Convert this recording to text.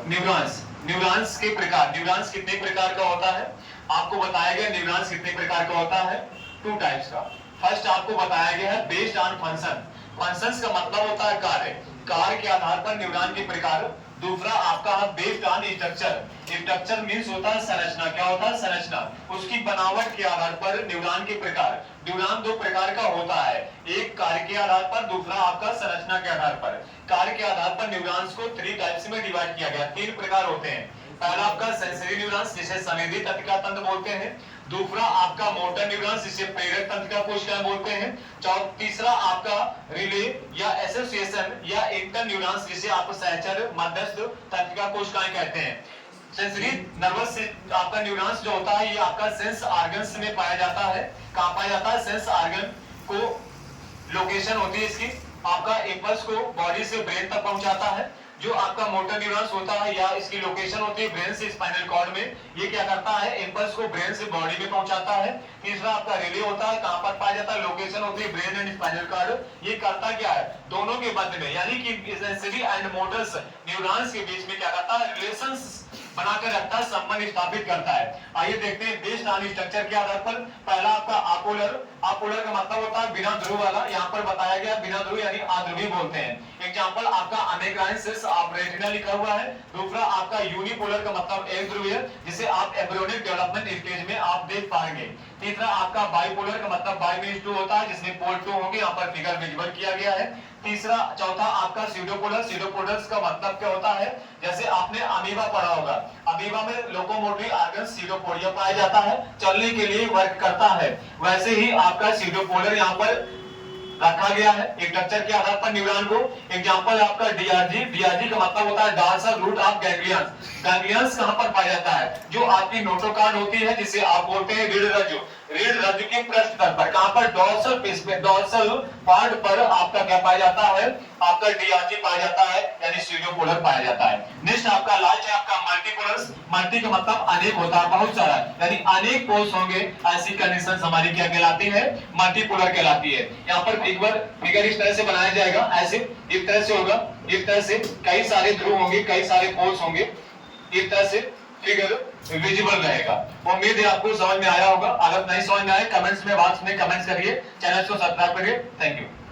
Neurons, neurons के प्रकार, neurons कितने प्रकार का होता है आपको बताया गया। न्यूरॉन्स कितने प्रकार का होता है, 2 टाइप्स का। फर्स्ट आपको बताया गया है बेस्ड ऑन फंक्शन, फंक्शंस का मतलब होता है कार्य, कार्य के आधार पर न्यूरॉन के प्रकार। दूसरा आपका based on structure, structure means होता है संरचना, क्या होता है संरचना, उसकी बनावट के आधार पर न्यूरॉन के प्रकार। न्यूरॉन 2 प्रकार का होता है, एक कार्य के आधार पर, दूसरा आपका संरचना के आधार पर। कार्य के आधार पर न्यूरॉन्स को 3 टाइप्स में डिवाइड किया गया, 3 प्रकार होते हैं। पहला आपका सेंसरी न्यूरॉन्स जिसे संवेदी तंत्रिका तंत्र बोलते हैं, दूसरा आपका मोटर न्यूरॉन्स जिसे प्रेरक तंत्रिका कोशिकाएं बोलते हैं, तीसरा आपका रिले या एसोसिएशन या इंटर न्यूरॉन्स जिसे आप सहचर मध्यस्थ तंत्रिका कोशिकाएं कहते हैं। सेंसरी नर्वस आपका न्यूरॉन्स जो होता है ये आपका सेंस ऑर्गन्स में पाया जाता है। कहां पाया जाता है, सेंस ऑर्गन को लोकेशन होती है इसकी, आपका इंपल्स को बॉडी से ब्रेन तक पहुंचाता है। जो आपका मोटर न्यूरॉन्स होता है या इसकी लोकेशन होती है ब्रेन से स्पाइनल कॉर्ड में, ये क्या करता है, इंपल्स को ब्रेन से बॉडी में पहुंचाता है। तीसरा आपका रिले होता है, कहां पर पाया जाता है, लोकेशन होती है ब्रेन एंड स्पाइनल कॉर्ड। ये करता क्या है, दोनों के मध्य में यानी कि सेंसरी एंड मोटर्स न्यूरॉन्स के बीच में क्या करता है, रिलेशंस बनाकर रखता है, संबंध स्थापित करता है। आइए देखते हैं बेस्ड ऑन स्ट्रक्चर के आधार पर। पहला आपका अपोलर, अपोलर का मतलब होता है बिना ध्रुव वाला, यहाँ पर बताया गया बिना ध्रुव यानी अध्रुवी बोलते हैं। एग्जांपल आपका अमेग्राइंसिस आप रेटिना लिखा हुआ है। दूसरा आपका यूनिपोलर का मतलब एक ध्रुवीय जिसे आप एम्ब्रियोनिक डेवलपमेंट स्टेज में आप देख पाएंगे। तीसरा आपका बाइपोलर का मतलब बाई मींस 2 होता है जिसमें पोल 2 होंगे, यहाँ पर फिगर विजुअल किया गया है। तीसरा चौथा आपका स्यूडोपोलर, स्यूडोपोलर का मतलब क्या होता है, जैसे आपने अमीबा पढ़ा होगा, अमीबा में लोकोमोटरी ऑर्गन स्यूडोपोडिया पाया जाता है, चलने के लिए वर्क करता है। वैसे ही आपका स्यूडोपोलर यहाँ पर रखा गया है स्ट्रक्चर के आधार पर न्यूरॉन को। एग्जांपल आपका डीआरजी, डीआरजी का मतलब होता है dorsal root of ganglions. Ganglions कहां पर पाया जाता है, जो आपकी नोटोकॉर्ड होती है जिसे आप बोलते हैं रीढ़ रज्जु, रीढ़ रज्जु के पृष्ठ तल पर, कहां पर, डॉर्सल पीस पे, डॉर्सल पार्ट पर आपका क्या पाया जाता है, आपका डीआरजी पाया जाता है यानी स्यूडोपोलर पाया जाता है। नेक्स्ट आपका लास्ट है आपका मल्टीपोलर, मल्टी का मतलब अनेक होता है, बहुत सारा, यानी अनेक पोल्स होंगे, ऐसी कंडीशंस हमारी क्या कहलाती है, मल्टीपोलर कहलाती है। यहाँ पर फिगर इस तरह से बनाया जाएगा, ऐसे इस तरह से होगा, इस तरह से कई सारे ध्रुव होंगे, कई सारे पोल्स होंगे, इस तरह से फिगर विजिबल रहेगा। उम्मीद है आपको समझ में आया होगा। अगर नहीं समझ में आए कमेंट्स में, बात में कमेंट्स करिए, चैनल को सब्सक्राइब करिए। Thank you.